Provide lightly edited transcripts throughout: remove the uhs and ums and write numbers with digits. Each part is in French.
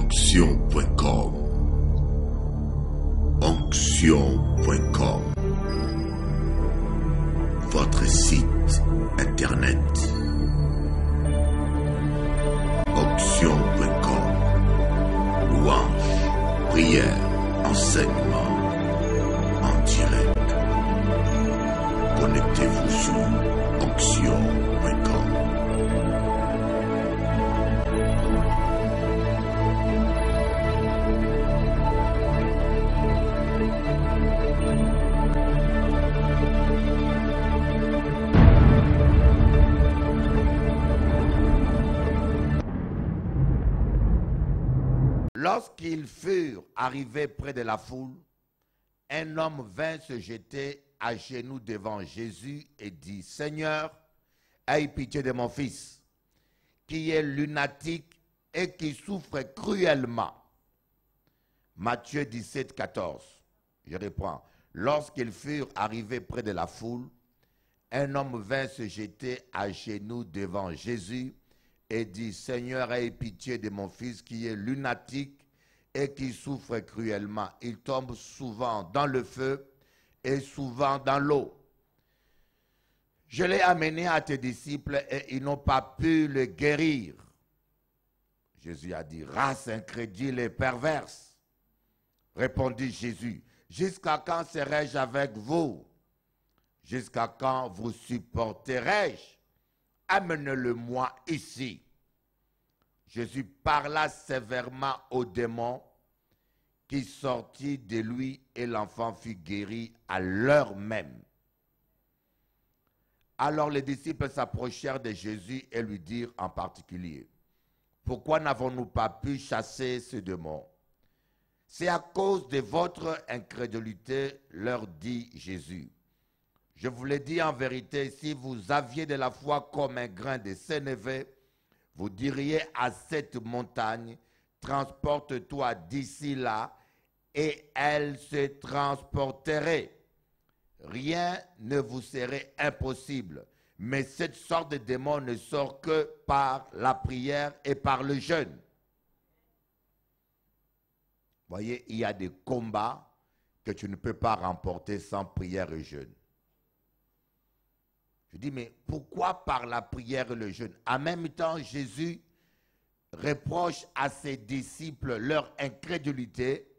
Onction.com. Onction.com. Votre site internet. Onction.com. Louange, prière, enseignement en direct. Connectez-vous sur Onction.com. Lorsqu'ils furent arrivés près de la foule, un homme vint se jeter à genoux devant Jésus et dit, « Seigneur, aie pitié de mon fils, qui est lunatique et qui souffre cruellement. » Matthieu 17, 14. Je reprends. Lorsqu'ils furent arrivés près de la foule, un homme vint se jeter à genoux devant Jésus et dit, « Seigneur, aie pitié de mon fils qui est lunatique et qui souffre cruellement. Il tombe souvent dans le feu et souvent dans l'eau. Je l'ai amené à tes disciples et ils n'ont pas pu le guérir. » Jésus a dit, « Race incrédule et perverse. » Répondit Jésus, « Jusqu'à quand serai-je avec vous? Jusqu'à quand vous supporterai-je? Amenez-le-moi ici. » Jésus parla sévèrement au démon qui sortit de lui et l'enfant fut guéri à l'heure même. Alors les disciples s'approchèrent de Jésus et lui dirent en particulier, « Pourquoi n'avons-nous pas pu chasser ce démon? » « C'est à cause de votre incrédulité, leur dit Jésus. Je vous l'ai dit en vérité, si vous aviez de la foi comme un grain de sénévé, vous diriez à cette montagne, transporte-toi d'ici là, et elle se transporterait. Rien ne vous serait impossible. Mais cette sorte de démon ne sort que par la prière et par le jeûne. Vous voyez, il y a des combats que tu ne peux pas remporter sans prière et jeûne. Je dis, mais pourquoi par la prière et le jeûne? En même temps, Jésus reproche à ses disciples leur incrédulité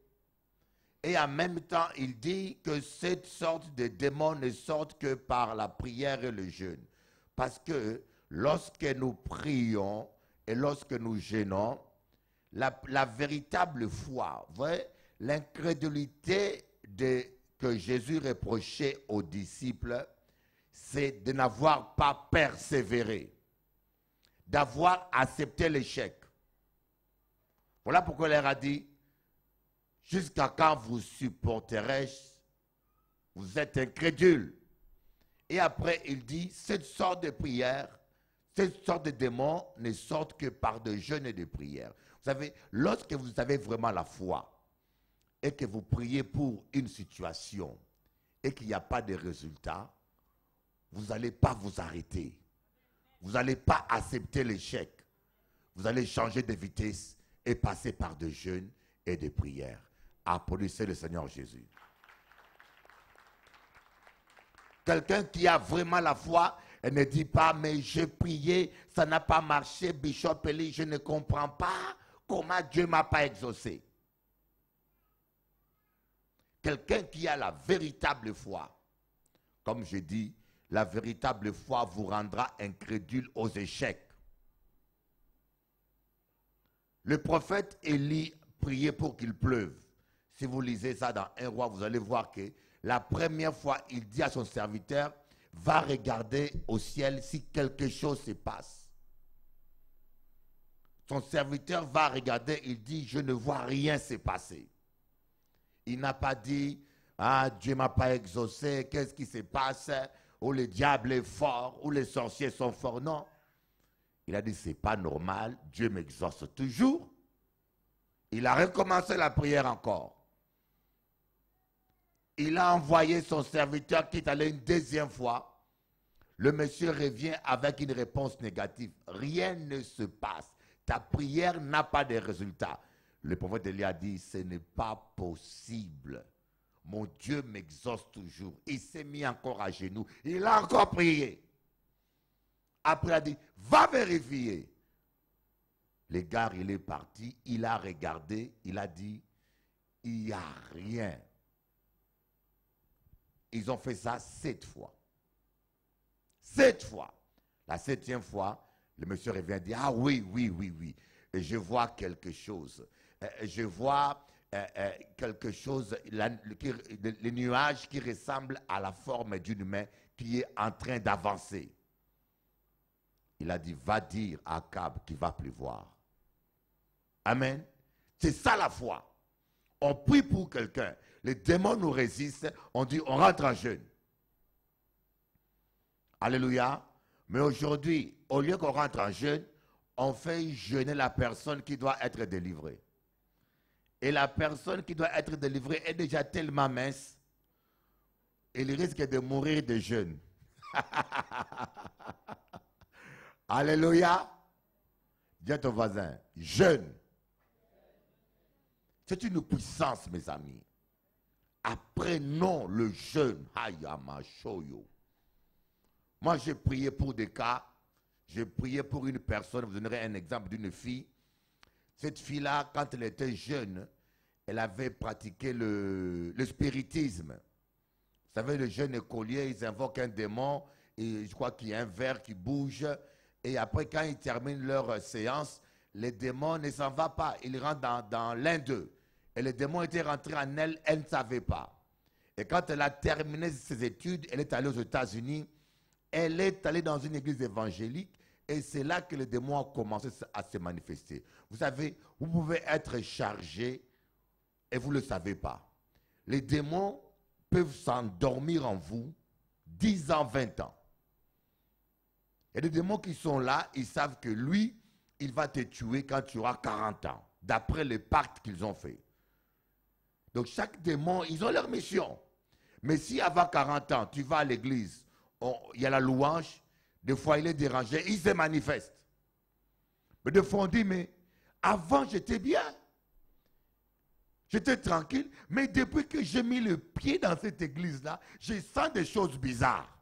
et en même temps, il dit que cette sorte de démons ne sortent que par la prière et le jeûne. Parce que lorsque nous prions et lorsque nous jeûnons, la véritable foi, vous voyez, l'incrédulité que Jésus reprochait aux disciples, c'est de n'avoir pas persévéré, d'avoir accepté l'échec. Voilà pourquoi il leur a dit, jusqu'à quand vous supporterai-je? Vous êtes incrédules. Et après, il dit, cette sorte de prière, cette sorte de démons ne sortent que par de jeûnes et de prières. Vous savez, lorsque vous avez vraiment la foi et que vous priez pour une situation et qu'il n'y a pas de résultat, vous n'allez pas vous arrêter. Vous n'allez pas accepter l'échec. Vous allez changer de vitesse et passer par de jeûnes et de prières. Applaudissez le Seigneur Jésus. Quelqu'un qui a vraiment la foi et ne dit pas, mais j'ai prié, ça n'a pas marché, Bishop Eli, je ne comprends pas comment Dieu ne m'a pas exaucé. Quelqu'un qui a la véritable foi, comme je dis, la véritable foi vous rendra incrédule aux échecs. Le prophète Élie priait pour qu'il pleuve. Si vous lisez ça dans 1 Roi, vous allez voir que la première fois, il dit à son serviteur, va regarder au ciel si quelque chose se passe. Son serviteur va regarder, il dit, je ne vois rien se passer. Il n'a pas dit, ah, Dieu ne m'a pas exaucé, qu'est-ce qui se passe? Ou le diable est fort, ou les sorciers sont forts. Non. Il a dit, c'est pas normal, Dieu m'exauce toujours. Il a recommencé la prière encore. Il a envoyé son serviteur qui est allé une deuxième fois. Le monsieur revient avec une réponse négative. Rien ne se passe. Ta prière n'a pas de résultat. Le prophète Élie a dit, ce n'est pas possible. Mon Dieu m'exauce toujours. Il s'est mis encore à genoux. Il a encore prié. Après, il a dit, va vérifier. Les gars, il est parti. Il a regardé. Il a dit, il n'y a rien. Ils ont fait ça 7 fois. 7 fois. La 7e fois, le monsieur revient et dit, ah oui. Et je vois quelque chose. Je vois quelque chose, les nuages qui ressemblent à la forme d'une main qui est en train d'avancer. Il a dit, va dire à Akab qu'il va pleuvoir. Amen. C'est ça la foi. On prie pour quelqu'un. Les démons nous résistent. On dit, on rentre en jeûne. Alléluia. Mais aujourd'hui, au lieu qu'on rentre en jeûne, on fait jeûner la personne qui doit être délivrée. Et la personne qui doit être délivrée est déjà tellement mince, il risque de mourir de jeûne. Alléluia. Dis à ton voisin, jeûne. C'est une puissance, mes amis. Apprenons le jeûne. Moi, j'ai prié pour des cas. J'ai prié pour une personne. Vous donnerez un exemple d'une fille. Cette fille-là, quand elle était jeune, elle avait pratiqué le spiritisme. Vous savez, les jeunes écoliers, ils invoquent un démon. Et je crois qu'il y a un verre qui bouge. Et après, quand ils terminent leur séance, les démons ne s'en vont pas. Ils rentrent dans l'un d'eux. Et les démons étaient rentrés en elle, elle ne savait pas. Et quand elle a terminé ses études, elle est allée aux États-Unis. Elle est allée dans une église évangélique. Et c'est là que les démons ont commencé à se manifester. Vous savez, vous pouvez être chargé et vous ne le savez pas. Les démons peuvent s'endormir en vous 10 ans, 20 ans. Il y a des démons qui sont là, ils savent que lui, il va te tuer quand tu auras 40 ans, d'après le pacte qu'ils ont fait. Donc chaque démon, ils ont leur mission. Mais si avant 40 ans, tu vas à l'église, il y a la louange, des fois il est dérangé, il se manifeste. Mais des fois on dit, mais avant j'étais bien. J'étais tranquille, mais depuis que j'ai mis le pied dans cette église-là, je sens des choses bizarres.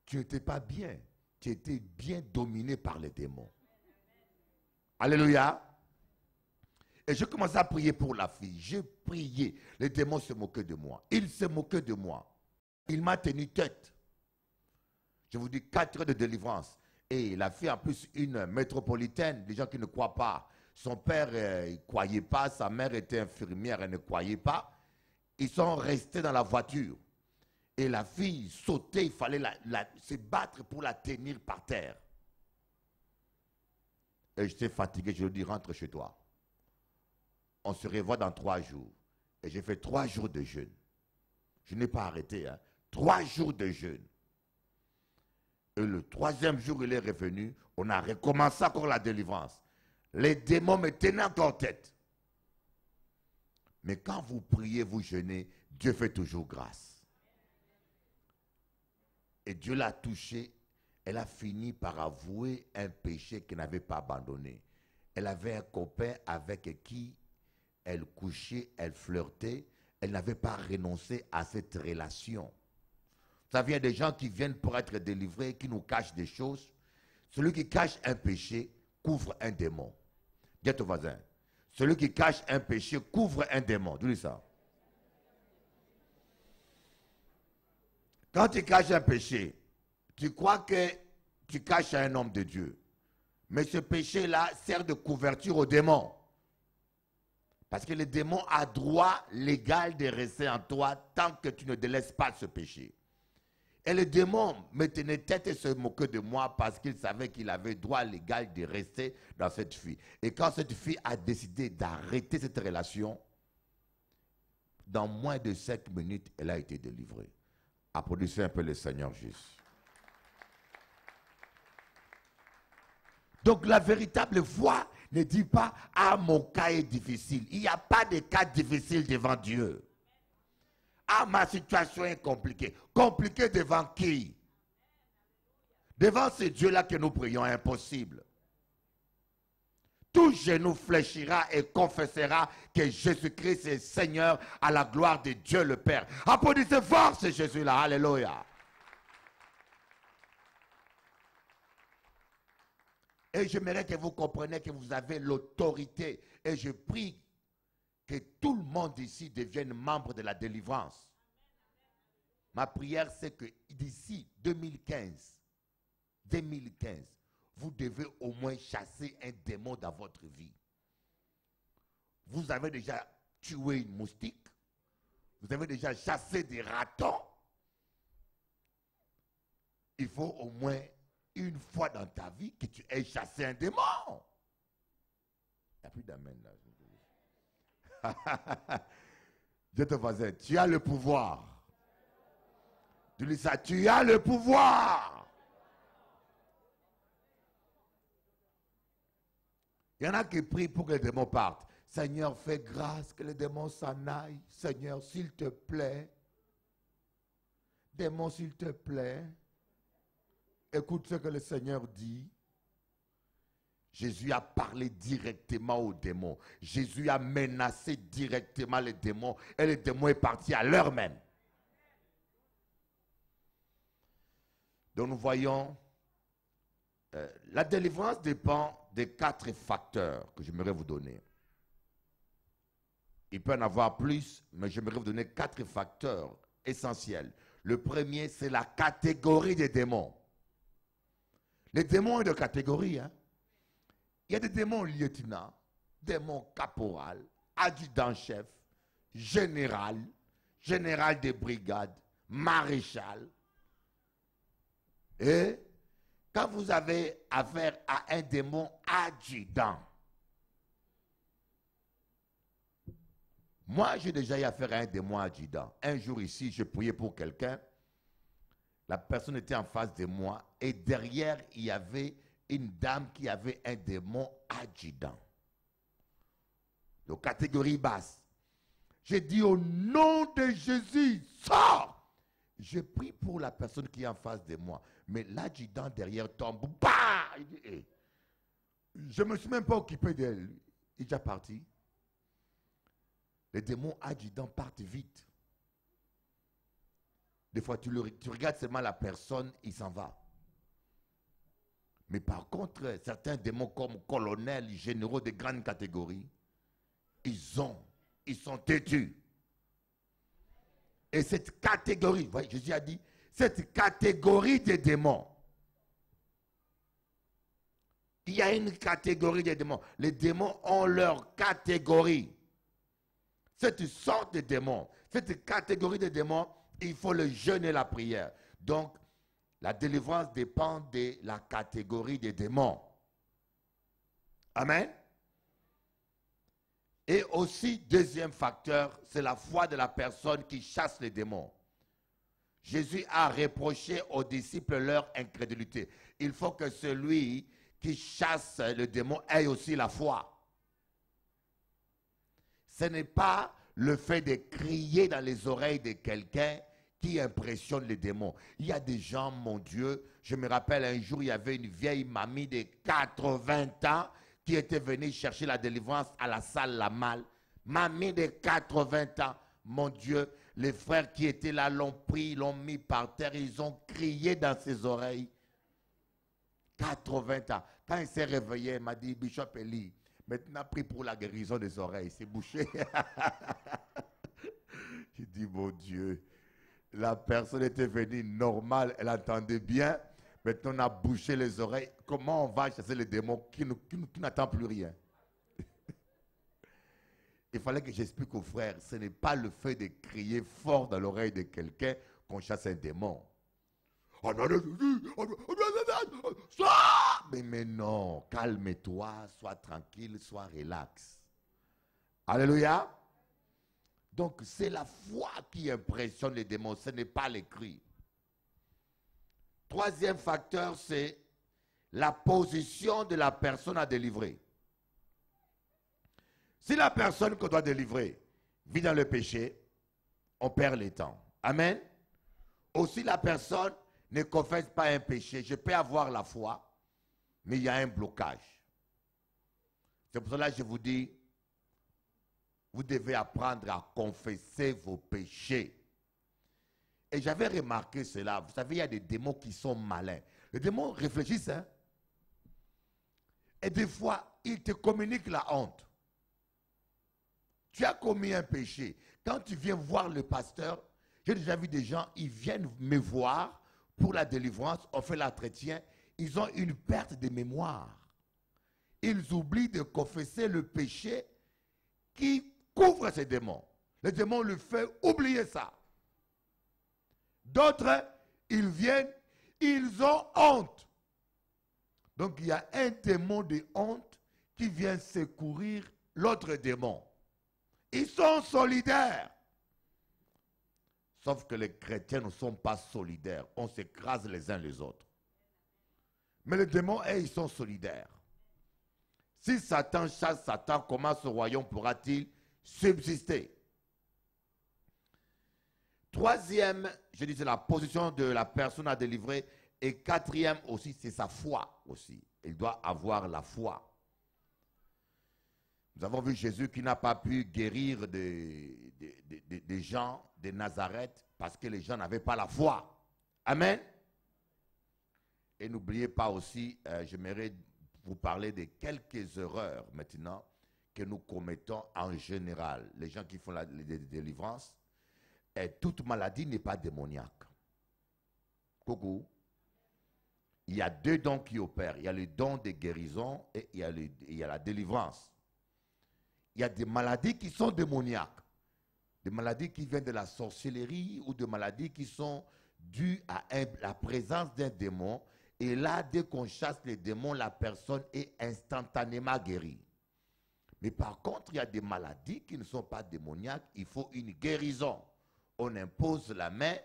Tu n'étais pas bien, tu étais bien dominé par les démons. Alléluia. Et je commençais à prier pour la fille. J'ai prié. Les démons se moquaient de moi. Ils se moquaient de moi. Il m'a tenu tête. Je vous dis 4 heures de délivrance. Et la fille, en plus, une métropolitaine, des gens qui ne croient pas. Son père ne croyait pas, sa mère était infirmière, elle ne croyait pas. Ils sont restés dans la voiture. Et la fille sautait, il fallait se battre pour la tenir par terre. Et j'étais fatigué, je lui ai dit, rentre chez toi. On se revoit dans 3 jours. Et j'ai fait 3 jours de jeûne. Je n'ai pas arrêté, hein. 3 jours de jeûne. Et le 3e jour, il est revenu. On a recommencé encore la délivrance. Les démons me tenaient encore tête. Mais quand vous priez, vous jeûnez, Dieu fait toujours grâce. Et Dieu l'a touchée. Elle a fini par avouer un péché qu'elle n'avait pas abandonné. Elle avait un copain avec qui elle couchait, elle flirtait. Elle n'avait pas renoncé à cette relation. Ça vient des gens qui viennent pour être délivrés, qui nous cachent des choses. Celui qui cache un péché couvre un démon. Dis à ton voisin. Celui qui cache un péché couvre un démon. Dis ça. Quand tu caches un péché, tu crois que tu caches un homme de Dieu. Mais ce péché-là sert de couverture au démon. Parce que le démon a droit légal de rester en toi tant que tu ne délaisses pas ce péché. Et le démon me tenait tête et se moquait de moi parce qu'il savait qu'il avait droit légal de rester dans cette fille. Et quand cette fille a décidé d'arrêter cette relation, dans moins de 5 minutes, elle a été délivrée. Applaudissez un peu le Seigneur Jésus. Donc la véritable foi ne dit pas « Ah, mon cas est difficile ». Il n'y a pas de cas difficile devant Dieu. « Ah, ma situation est compliquée ». Compliquée devant qui? Devant ce Dieu-là que nous prions, impossible. Tout tout genou fléchira et confessera que Jésus-Christ est Seigneur à la gloire de Dieu le Père. Applaudissez fort ce Jésus-là. Alléluia. Et j'aimerais que vous compreniez que vous avez l'autorité. Et je prie que tout le monde ici devienne membre de la délivrance. Ma prière, c'est que d'ici 2015, vous devez au moins chasser un démon dans votre vie. Vous avez déjà tué une moustique. Vous avez déjà chassé des ratons. Il faut au moins une fois dans ta vie que tu aies chassé un démon. Il n'y a plus d'amen là. Dieu te voisin, tu as le pouvoir. Tu dis ça, tu as le pouvoir. Il y en a qui prient pour que les démons partent. Seigneur, fais grâce que les démons s'en aillent. Seigneur, s'il te plaît. Démons, s'il te plaît. Écoute ce que le Seigneur dit. Jésus a parlé directement aux démons. Jésus a menacé directement les démons. Et les démons sont partis à l'heure même. Donc nous voyons, la délivrance dépend des 4 facteurs que j'aimerais vous donner. Il peut en avoir plus, mais j'aimerais vous donner 4 facteurs essentiels. Le premier, c'est la catégorie des démons. Les démons sont de catégorie. Hein? Il y a des démons lieutenants, démons caporal, adjudant-chef, général, général de brigade, maréchal. Et quand vous avez affaire à un démon adjudant, moi j'ai déjà eu affaire à un démon adjudant. Un jour ici, je priais pour quelqu'un, la personne était en face de moi et derrière il y avait une dame qui avait un démon adjudant. Donc catégorie basse. J'ai dit au nom de Jésus, sors! Je prie pour la personne qui est en face de moi. Mais l'adjudant derrière tombe. Bah! Il dit, hey. Je ne me suis même pas occupé d'elle. Il est déjà parti. Les démons adjudants partent vite. Des fois, tu regardes seulement la personne, il s'en va. Mais par contre, certains démons comme colonels, généraux de grandes catégories, ils sont têtus. Et cette catégorie, vous voyez, Jésus a dit, cette catégorie de démons, il y a une catégorie de démons. Les démons ont leur catégorie. Cette sorte de démons, cette catégorie de démons, il faut le jeûne et la prière. Donc, la délivrance dépend de la catégorie des démons. Amen. Et aussi, deuxième facteur, c'est la foi de la personne qui chasse les démons. Jésus a reproché aux disciples leur incrédulité. Il faut que celui qui chasse le démon ait aussi la foi. Ce n'est pas le fait de crier dans les oreilles de quelqu'un qui impressionne les démons. Il y a des gens, mon Dieu, je me rappelle un jour, il y avait une vieille mamie de 80 ans qui était venue chercher la délivrance à la salle La Malle. Mamie de 80 ans, mon Dieu, les frères qui étaient là l'ont pris, l'ont mis par terre, ils ont crié dans ses oreilles. 80 ans. Quand il s'est réveillé, il m'a dit, Bishop Eli, maintenant prie pour la guérison des oreilles, c'est bouché. J'ai dit, mon Dieu, la personne était venue normale, elle entendait bien. Maintenant, on a bouché les oreilles. Comment on va chasser les démons qui n'attendent plus rien? Il fallait que j'explique aux frères, ce n'est pas le fait de crier fort dans l'oreille de quelqu'un qu'on chasse un démon. Mais non, calme-toi, sois tranquille, sois relax. Alléluia. Donc, c'est la foi qui impressionne les démons, ce n'est pas les cris. Troisième facteur, c'est la position de la personne à délivrer. Si la personne qu'on doit délivrer vit dans le péché, on perd le temps. Amen. Aussi, la personne ne confesse pas un péché. Je peux avoir la foi, mais il y a un blocage. C'est pour cela que je vous dis, vous devez apprendre à confesser vos péchés. Et j'avais remarqué cela. Vous savez, il y a des démons qui sont malins. Les démons réfléchissent, hein? Et des fois, ils te communiquent la honte. Tu as commis un péché. Quand tu viens voir le pasteur, j'ai déjà vu des gens, ils viennent me voir pour la délivrance, on fait l'entretien, ils ont une perte de mémoire. Ils oublient de confesser le péché qui couvre ces démons. Le démon le fait oublier ça. D'autres, ils viennent, ils ont honte. Donc il y a un démon de honte qui vient secourir l'autre démon. Ils sont solidaires. Sauf que les chrétiens ne sont pas solidaires. On s'écrase les uns les autres. Mais les démons, ils sont solidaires. Si Satan chasse Satan, comment ce royaume pourra-t-il subsister? Troisième, je dis, c'est la position de la personne à délivrer. Et quatrième aussi, c'est sa foi aussi. Il doit avoir la foi. Nous avons vu Jésus qui n'a pas pu guérir des gens de Nazareth parce que les gens n'avaient pas la foi. Amen. Et n'oubliez pas aussi, j'aimerais vous parler de quelques erreurs maintenant que nous commettons en général. Les gens qui font la délivrance, et toute maladie n'est pas démoniaque. Coucou. Il y a deux dons qui opèrent. Il y a le don de guérison et il y a la délivrance. Il y a des maladies qui sont démoniaques. Des maladies qui viennent de la sorcellerie ou des maladies qui sont dues à la présence d'un démon. Et là, dès qu'on chasse les démons, la personne est instantanément guérie. Mais par contre, il y a des maladies qui ne sont pas démoniaques. Il faut une guérison. On impose la main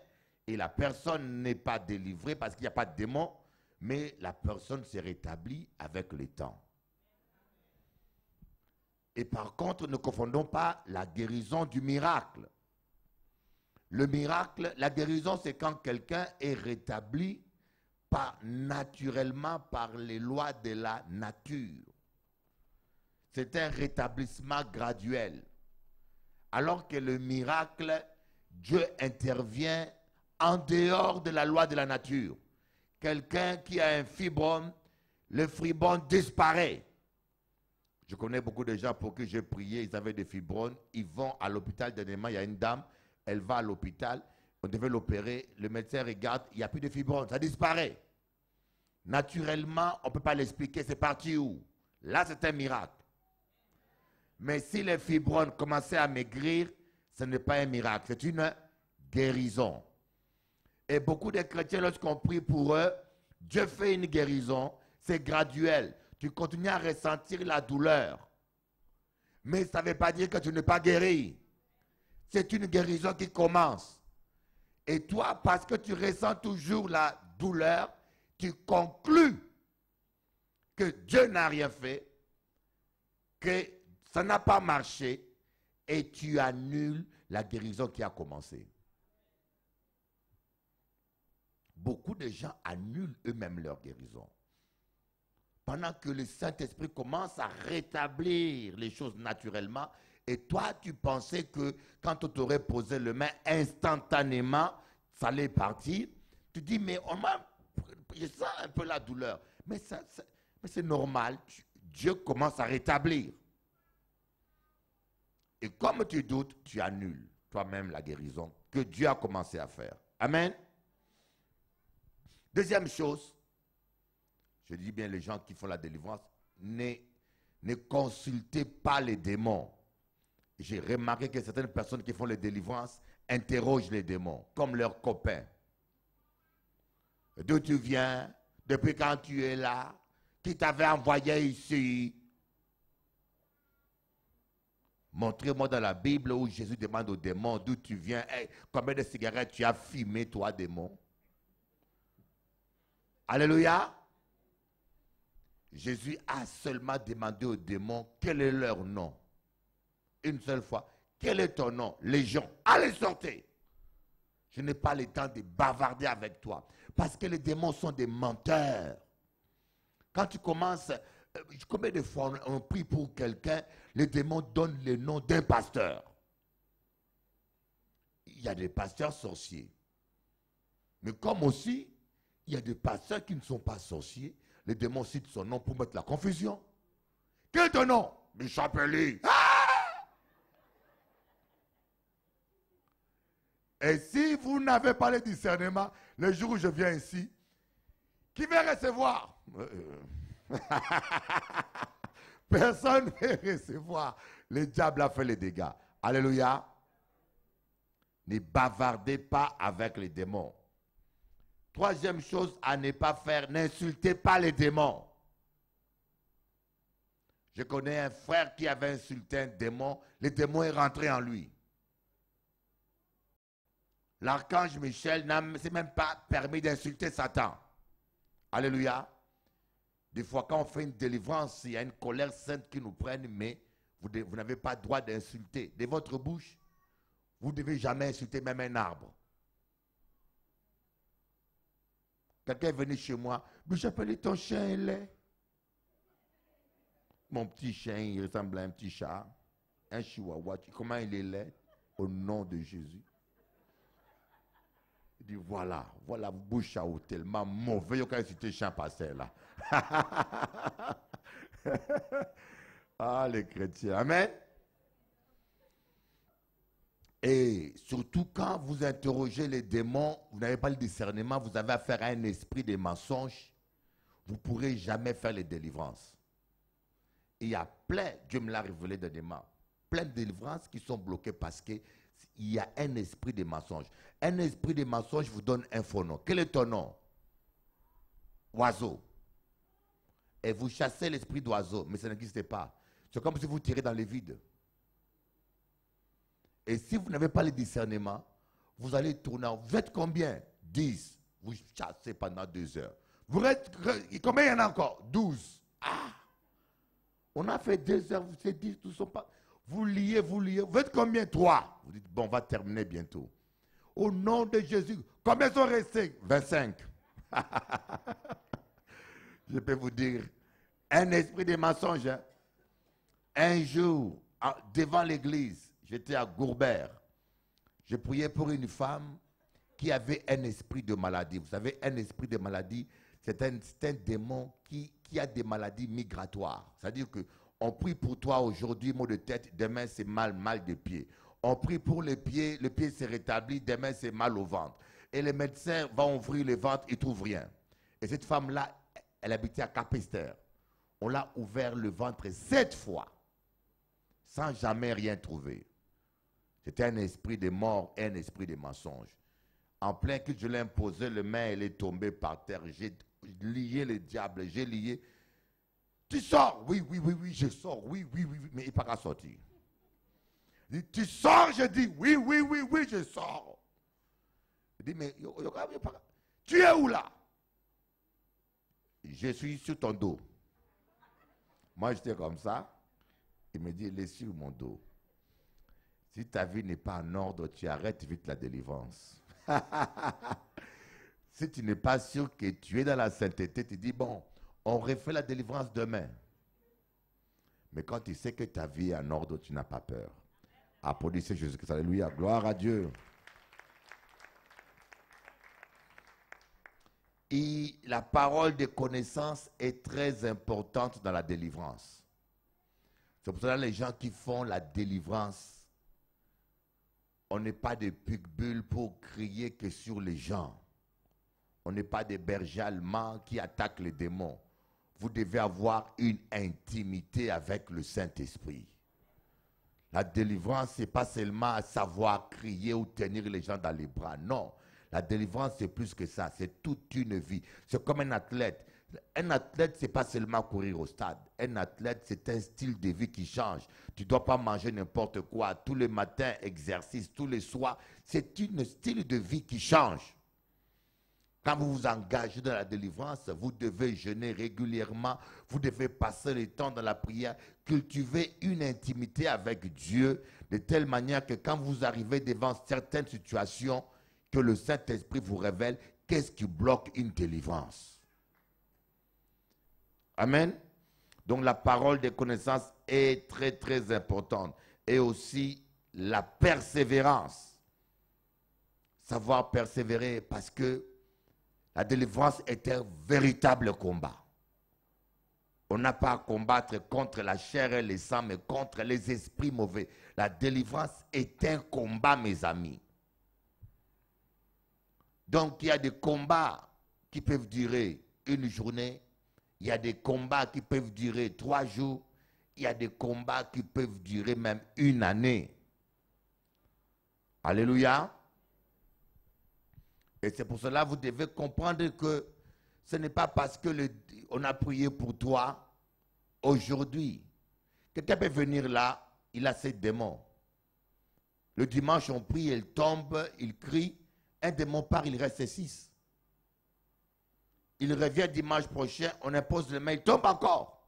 et la personne n'est pas délivrée parce qu'il n'y a pas de démon, mais la personne se rétablit avec le temps. Et par contre, ne confondons pas la guérison du miracle. Le miracle, la guérison, c'est quand quelqu'un est rétabli naturellement par les lois de la nature. C'est un rétablissement graduel. Alors que le miracle, Dieu intervient en dehors de la loi de la nature. Quelqu'un qui a un fibrome, le fibrome disparaît. Je connais beaucoup de gens pour qui j'ai prié, ils avaient des fibromes, ils vont à l'hôpital dernièrement, il y a une dame, elle va à l'hôpital, on devait l'opérer, le médecin regarde, il n'y a plus de fibromes, ça disparaît. Naturellement, on ne peut pas l'expliquer, c'est parti où? Là, c'est un miracle. Mais si les fibromes commençaient à maigrir, ce n'est pas un miracle, c'est une guérison. Et beaucoup de chrétiens, lorsqu'on prie pour eux, Dieu fait une guérison, c'est graduel. Tu continues à ressentir la douleur. Mais ça ne veut pas dire que tu n'es pas guéri. C'est une guérison qui commence. Et toi, parce que tu ressens toujours la douleur, tu conclus que Dieu n'a rien fait, que ça n'a pas marché, et tu annules la guérison qui a commencé. Beaucoup de gens annulent eux-mêmes leur guérison. Pendant que le Saint-Esprit commence à rétablir les choses naturellement, et toi, tu pensais que quand on t'aurait posé le main, instantanément, ça allait partir. Tu dis, mais je sens un peu la douleur. Mais c'est normal, Dieu commence à rétablir. Et comme tu doutes, tu annules toi-même la guérison que Dieu a commencé à faire. Amen. Deuxième chose, je dis bien les gens qui font la délivrance, ne consultez pas les démons. J'ai remarqué que certaines personnes qui font les délivrances interrogent les démons, comme leurs copains. D'où tu viens? Depuis quand tu es là? Qui t'avait envoyé ici? Montrez-moi dans la Bible où Jésus demande aux démons d'où tu viens. Hey, combien de cigarettes tu as fumé, toi, démon? Alléluia. Jésus a seulement demandé aux démons quel est leur nom. Une seule fois. Quel est ton nom? Légion. Allez, sortez. Je n'ai pas le temps de bavarder avec toi. Parce que les démons sont des menteurs. Quand tu commences, Combien de fois on prie pour quelqu'un, les démons donnent le nom d'un pasteur. Il y a des pasteurs sorciers. Mais comme aussi, il y a des pasteurs qui ne sont pas sorciers. Les démons citent son nom pour mettre la confusion. Quel est ton nom? Bishop Eli. Ah! Et si vous n'avez pas le discernement, le jour où je viens ici, qui va recevoir? Personne ne va recevoir. Le diable a fait les dégâts. Alléluia. Ne bavardez pas avec les démons. Troisième chose à ne pas faire, n'insultez pas les démons. Je connais un frère qui avait insulté un démon, le démon est rentré en lui. L'archange Michel ne s'est même pas permis d'insulter Satan. Alléluia. Des fois, quand on fait une délivrance, il y a une colère sainte qui nous prenne, mais vous n'avez pas le droit d'insulter. De votre bouche, vous ne devez jamais insulter même un arbre. Quelqu'un est venu chez moi, mais j'appelle ton chien, il est. Mon petit chien, il ressemble à un petit chat, un chihuahua. Comment il est laid? Au nom de Jésus. Il dit, voilà, vous bouche à tellement mauvais, il y a qu'à citer chien passé là. Ah, les chrétiens. Amen. Et surtout quand vous interrogez les démons, vous n'avez pas le discernement, vous avez affaire à un esprit de mensonge, vous ne pourrez jamais faire les délivrances. Il y a plein, Dieu me l'a révélé dernièrement, plein de délivrances qui sont bloquées parce qu'il y a un esprit de mensonge. Un esprit de mensonge vous donne un faux nom. Quel est ton nom? Oiseau. Et vous chassez l'esprit d'oiseau, mais ça n'existe pas. C'est comme si vous tirez dans le vide. Et si vous n'avez pas le discernement, vous allez tourner. Vous êtes combien? 10. Vous chassez pendant 2 heures. Vous êtes, combien il y en a encore? 12. Ah! On a fait 2 heures, vous êtes 10, tous sont pas. Vous liez. Vous êtes combien? 3. Vous dites, bon, on va terminer bientôt. Au nom de Jésus, combien sont restés? 25. Je peux vous dire, un esprit de mensonge. Hein? Un jour, devant l'église, j'étais à Gourbert. Je priais pour une femme qui avait un esprit de maladie. Vous savez, un esprit de maladie, c'est un démon qui a des maladies migratoires. C'est-à-dire qu'on prie pour toi aujourd'hui, maux de tête, demain c'est mal de pied. On prie pour les pieds, le pied s'est rétabli, demain c'est mal au ventre. Et les médecins vont ouvrir le ventre, ils ne trouvent rien. Et cette femme-là, elle habitait à Capesterre. On l'a ouvert le ventre 7 fois, sans jamais rien trouver. C'était un esprit de mort et un esprit de mensonge. En plein culte, je l'ai imposé, le main, elle est tombée par terre. J'ai lié le diable, j'ai lié. Tu sors? Oui, je sors. Oui, mais il n'est pas qu'à sortir. Il dit, tu sors? Je dis, oui, je sors. Il dit, mais tu es où là? Je suis sur ton dos. Moi, j'étais comme ça. Il me dit, il est sur mon dos. Si ta vie n'est pas en ordre, tu arrêtes vite la délivrance. Si tu n'es pas sûr que tu es dans la sainteté, tu dis, bon, on refait la délivrance demain. Mais quand tu sais que ta vie est en ordre, tu n'as pas peur. Applaudissez Jésus-Christ. Alléluia. Gloire à Dieu. Et la parole de connaissance est très importante dans la délivrance. C'est pour cela que les gens qui font la délivrance, on n'est pas des pitbulls pour crier que sur les gens. On n'est pas des bergers allemands qui attaquent les démons. Vous devez avoir une intimité avec le Saint-Esprit. La délivrance, ce n'est pas seulement savoir crier ou tenir les gens dans les bras. Non, la délivrance, c'est plus que ça. C'est toute une vie. C'est comme un athlète. Un athlète, ce n'est pas seulement courir au stade. Un athlète, c'est un style de vie qui change. Tu ne dois pas manger n'importe quoi. Tous les matins, exercice. Tous les soirs. C'est un style de vie qui change. Quand vous vous engagez dans la délivrance, vous devez jeûner régulièrement. Vous devez passer le temps dans la prière. Cultiver une intimité avec Dieu de telle manière que quand vous arrivez devant certaines situations, que le Saint-Esprit vous révèle qu'est-ce qui bloque une délivrance. Amen. Donc la parole des connaissances est très très importante. Et aussi la persévérance. Savoir persévérer parce que la délivrance est un véritable combat. On n'a pas à combattre contre la chair et le sang, mais contre les esprits mauvais. La délivrance est un combat, mes amis. Donc, il y a des combats qui peuvent durer une journée. Il y a des combats qui peuvent durer 3 jours. Il y a des combats qui peuvent durer même une année. Alléluia. Et c'est pour cela que vous devez comprendre que ce n'est pas parce que on a prié pour toi aujourd'hui. Quelqu'un peut venir là, il a ses démons. Le dimanche, on prie, il tombe, il crie. Un démon part, il reste 6. Il revient dimanche prochain, on impose le main, il tombe encore.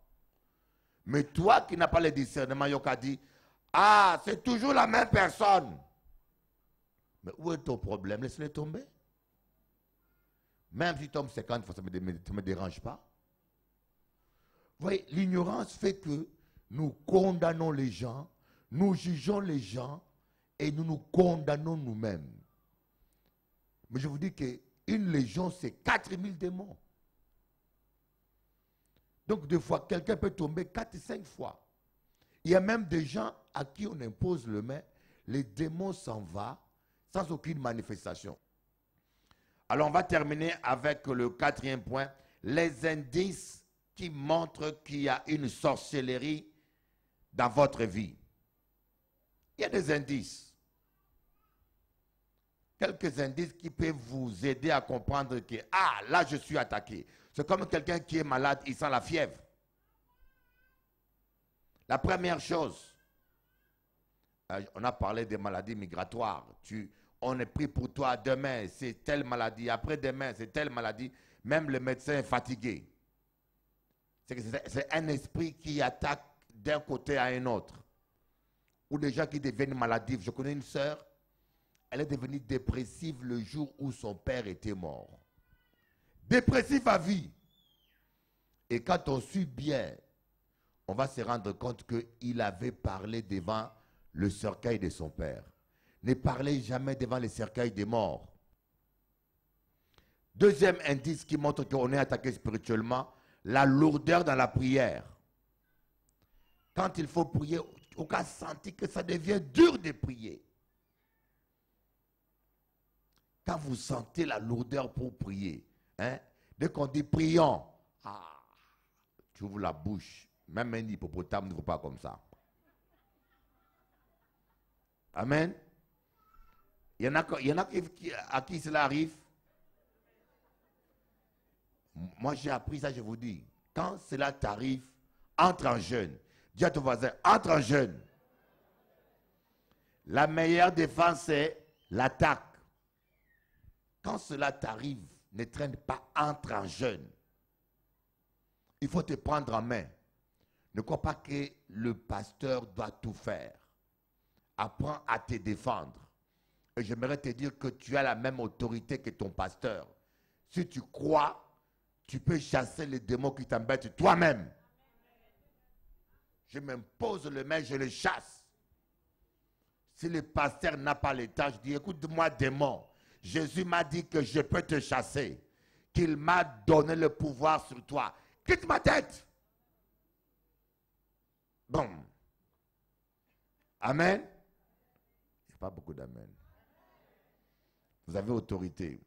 Mais toi qui n'as pas le discernement, Yoka dit, ah, c'est toujours la même personne. Mais où est ton problème? Laisse-le tomber. Même si tombe 50 fois, ça ne me dérange pas. Vous voyez, l'ignorance fait que nous condamnons les gens, nous jugeons les gens et nous nous condamnons nous-mêmes. Mais je vous dis qu'une légion, c'est 4000 démons. Donc, des fois, quelqu'un peut tomber 4 ou 5 fois. Il y a même des gens à qui on impose le main, les démons s'en vont sans aucune manifestation. Alors, on va terminer avec le 4e point, les indices qui montrent qu'il y a une sorcellerie dans votre vie. Il y a des indices. Quelques indices qui peuvent vous aider à comprendre que, ah, là, je suis attaqué. C'est comme quelqu'un qui est malade, il sent la fièvre. La première chose, on a parlé des maladies migratoires. On est pris pour toi, demain, c'est telle maladie, après-demain, c'est telle maladie. Même le médecin est fatigué. C'est un esprit qui attaque d'un côté à un autre. Ou des gens qui deviennent maladifs. Je connais une sœur, elle est devenue dépressive le jour où son père était mort. Dépressif à vie. Et quand on suit bien, on va se rendre compte qu'il avait parlé devant le cercueil de son père. Ne parlez jamais devant le cercueil des morts. Deuxième indice qui montre qu'on est attaqué spirituellement, la lourdeur dans la prière. Quand il faut prier, on a senti que ça devient dur de prier. Quand vous sentez la lourdeur pour prier, hein, dès qu'on dit prions, ah, tu ouvres la bouche. Même un hippopotame ne vaut pas comme ça. Amen. Il y en a à qui cela arrive. Moi, j'ai appris ça, je vous dis. Quand cela t'arrive, entre en jeûne. Dis à ton voisin, entre en jeûne. La meilleure défense, c'est l'attaque. Quand cela t'arrive, ne traîne pas, entre en jeûne. Il faut te prendre en main. Ne crois pas que le pasteur doit tout faire. Apprends à te défendre. Et j'aimerais te dire que tu as la même autorité que ton pasteur. Si tu crois, tu peux chasser les démons qui t'embêtent toi-même. Je m'impose le main, je le chasse. Si le pasteur n'a pas le temps, je dis, écoute-moi démon, Jésus m'a dit que je peux te chasser, qu'il m'a donné le pouvoir sur toi. Quitte ma tête. Bon. Amen. Il n'y a pas beaucoup d'amen. Vous avez autorité.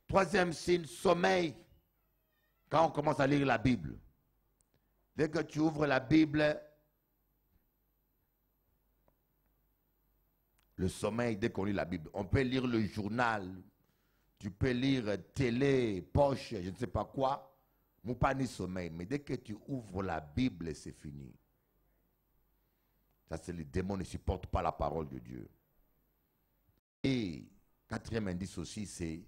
Troisième signe, sommeil. Quand on commence à lire la Bible. Dès que tu ouvres la Bible, le sommeil, dès qu'on lit la Bible, on peut lire le journal, tu peux lire télé, poche, je ne sais pas quoi, mais pas ni sommeil. Mais dès que tu ouvres la Bible, c'est fini. Ça, c'est les démons ne supportent pas la parole de Dieu. Et quatrième indice aussi, c'est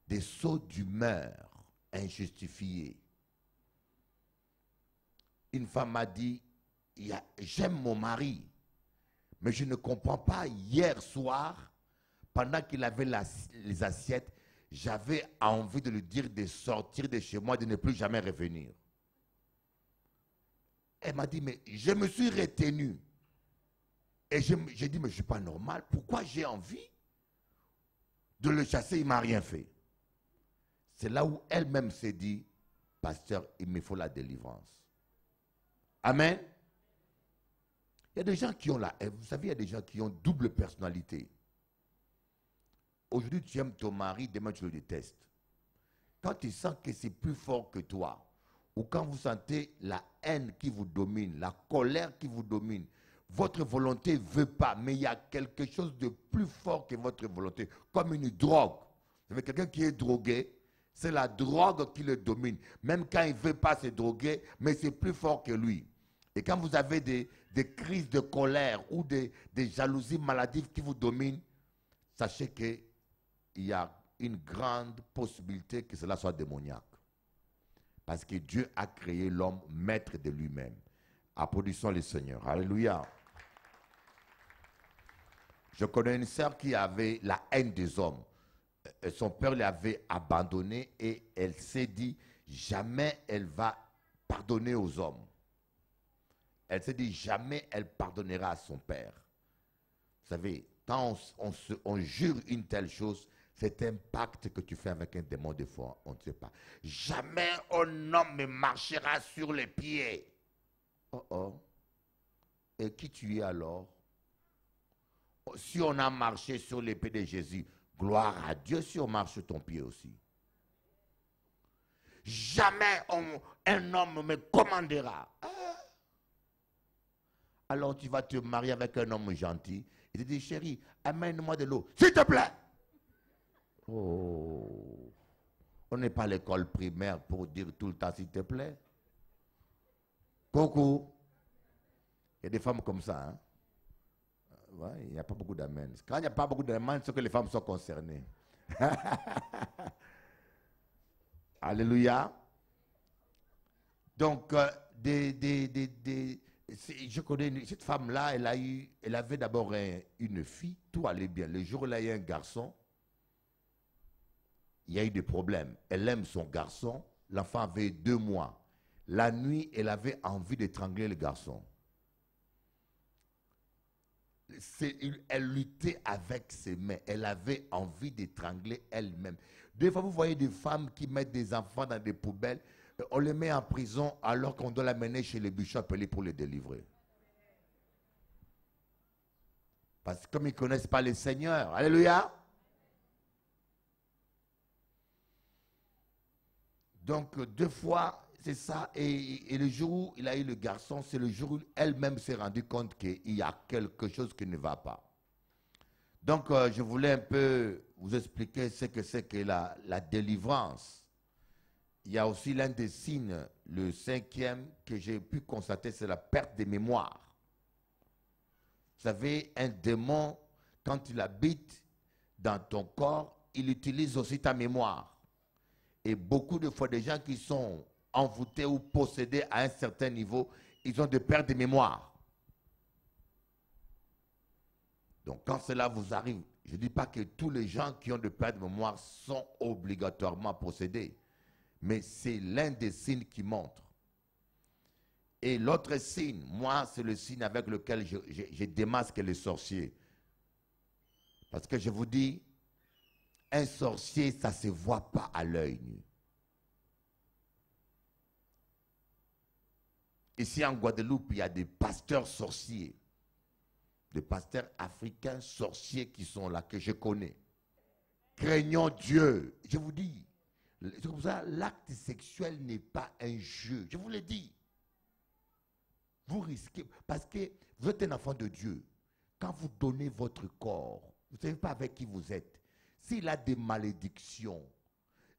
des sauts d'humeur injustifiés. Une femme m'a dit, j'aime mon mari, mais je ne comprends pas, hier soir, pendant qu'il avait les assiettes, j'avais envie de lui dire de sortir de chez moi, de ne plus jamais revenir. Elle m'a dit, mais je me suis retenu. Et j'ai dit, mais je ne suis pas normal. Pourquoi j'ai envie de le chasser? Il ne m'a rien fait. C'est là où elle-même s'est dit, pasteur, il me faut la délivrance. Amen. Il y a des gens qui ont vous savez, il y a des gens qui ont double personnalité. Aujourd'hui, tu aimes ton mari, demain tu le détestes. Quand tu sens que c'est plus fort que toi, ou quand vous sentez la haine qui vous domine, la colère qui vous domine, votre volonté ne veut pas, mais il y a quelque chose de plus fort que votre volonté, comme une drogue. Vous savez, quelqu'un qui est drogué, c'est la drogue qui le domine. Même quand il ne veut pas se droguer, mais c'est plus fort que lui. Et quand vous avez des crises de colère ou des jalousies maladives qui vous dominent, sachez qu'il y a une grande possibilité que cela soit démoniaque. Parce que Dieu a créé l'homme maître de lui-même. Applaudissons le Seigneur. Alléluia. Je connais une sœur qui avait la haine des hommes. Son père l'avait abandonnée et elle s'est dit, jamais elle va pardonner aux hommes. Elle s'est dit, jamais elle pardonnera à son père. Vous savez, quand on jure une telle chose, c'est un pacte que tu fais avec un démon des fois, on ne sait pas. Jamais un homme ne marchera sur les pieds. Oh oh. Et qui tu es alors? Si on a marché sur l'épée de Jésus, gloire à Dieu si on marche sur ton pied aussi. Jamais un homme me commandera. Alors tu vas te marier avec un homme gentil. Il te dit, chérie, amène-moi de l'eau. S'il te plaît. Oh. On n'est pas à l'école primaire pour dire tout le temps, s'il te plaît. Coucou. Il y a des femmes comme ça. Hein? Ouais, il n'y a pas beaucoup d'amen. Quand il n'y a pas beaucoup d'amen, c'est que les femmes sont concernées. Alléluia. Donc, je connais cette femme-là, elle avait d'abord une fille, tout allait bien. Le jour où elle a eu un garçon, il y a eu des problèmes. Elle aime son garçon, l'enfant avait 2 mois. La nuit, elle avait envie d'étrangler le garçon. Elle luttait avec ses mains. Elle avait envie d'étrangler elle-même. Des fois, vous voyez des femmes qui mettent des enfants dans des poubelles. On les met en prison alors qu'on doit l'amener chez les bishops pour les délivrer. Parce que comme ils ne connaissent pas le Seigneur. Alléluia. Donc, 2 fois, c'est ça. Et le jour où il a eu le garçon, c'est le jour où elle-même s'est rendue compte qu'il y a quelque chose qui ne va pas. Donc, je voulais un peu vous expliquer ce que c'est que la délivrance. Il y a aussi l'un des signes, le 5e, que j'ai pu constater, c'est la perte de mémoire. Vous savez, un démon, quand il habite dans ton corps, il utilise aussi ta mémoire. Et beaucoup de fois, des gens qui sont envoûtés ou possédés à un certain niveau, ils ont des pertes de mémoire. Donc, quand cela vous arrive, je ne dis pas que tous les gens qui ont des pertes de mémoire sont obligatoirement possédés. Mais c'est l'un des signes qui montre. Et l'autre signe, moi, c'est le signe avec lequel je démasque les sorciers. Parce que je vous dis, un sorcier, ça ne se voit pas à l'œil nu. Ici en Guadeloupe, il y a des pasteurs sorciers. Des pasteurs africains sorciers qui sont là, que je connais. Craignons Dieu. Je vous dis, c'est comme ça, l'acte sexuel n'est pas un jeu. Je vous l'ai dit. Vous risquez, parce que vous êtes un enfant de Dieu. Quand vous donnez votre corps, vous ne savez pas avec qui vous êtes. S'il a des malédictions,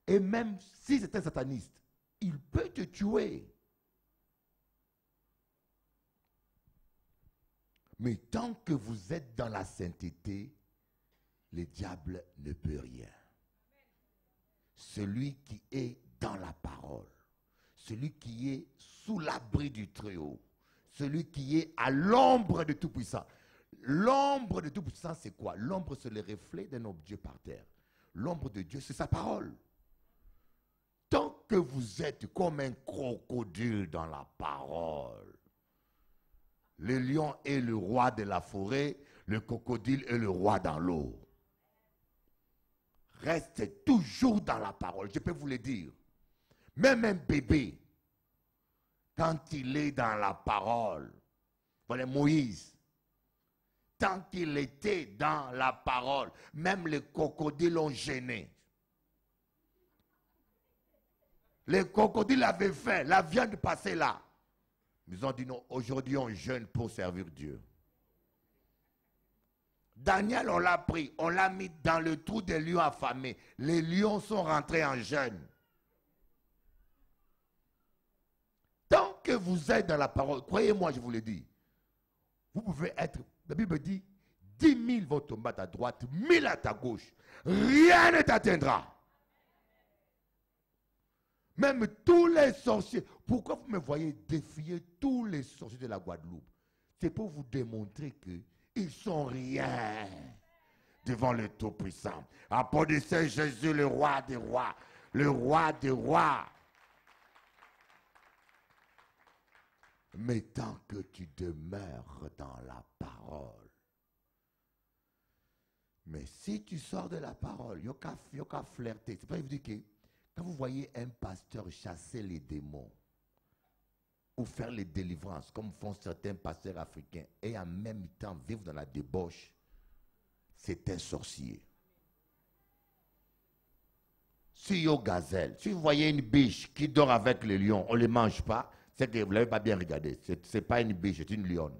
et même si c'est un sataniste, il peut te tuer. Mais tant que vous êtes dans la sainteté, le diable ne peut rien. Celui qui est dans la parole, celui qui est sous l'abri du Très-Haut, celui qui est à l'ombre de Tout-Puissant. L'ombre de Tout-Puissant, c'est quoi? L'ombre, c'est le reflet d'un objet par terre. L'ombre de Dieu, c'est sa parole. Tant que vous êtes comme un crocodile dans la parole, Le lion est le roi de la forêt, le crocodile est le roi dans l'eau. Reste toujours dans la parole, je peux vous le dire. Même un bébé, quand il est dans la parole, voilà Moïse, tant qu'il était dans la parole, même les crocodiles l'ont gêné. Les crocodiles avaient faim, la viande passait là. Ils ont dit non, aujourd'hui on jeûne pour servir Dieu. Daniel, on l'a pris, on l'a mis dans le trou des lions affamés. Les lions sont rentrés en jeûne. Tant que vous êtes dans la parole, croyez-moi, je vous le dis, vous pouvez être, la Bible dit, 10 000 vont tomber à ta droite, 1000 à ta gauche. Rien ne t'atteindra. Même tous les sorciers. Pourquoi vous me voyez défier tous les sorciers de la Guadeloupe? C'est pour vous démontrer qu'ils ne sont rien devant le Tout-Puissant. Applaudissez Jésus, le roi des rois. Le roi des rois. Mais tant que tu demeures dans la parole. Mais si tu sors de la parole, il n'y a qu'à flirter. C'est pas vous dire que quand vous voyez un pasteur chasser les démons ou faire les délivrances, comme font certains pasteurs africains, et en même temps vivre dans la débauche, c'est un sorcier. Si au gazelle, si vous voyez une biche qui dort avec les lions, on ne les mange pas, c'est que vous ne l'avez pas bien regardé. Ce n'est pas une biche, c'est une lionne.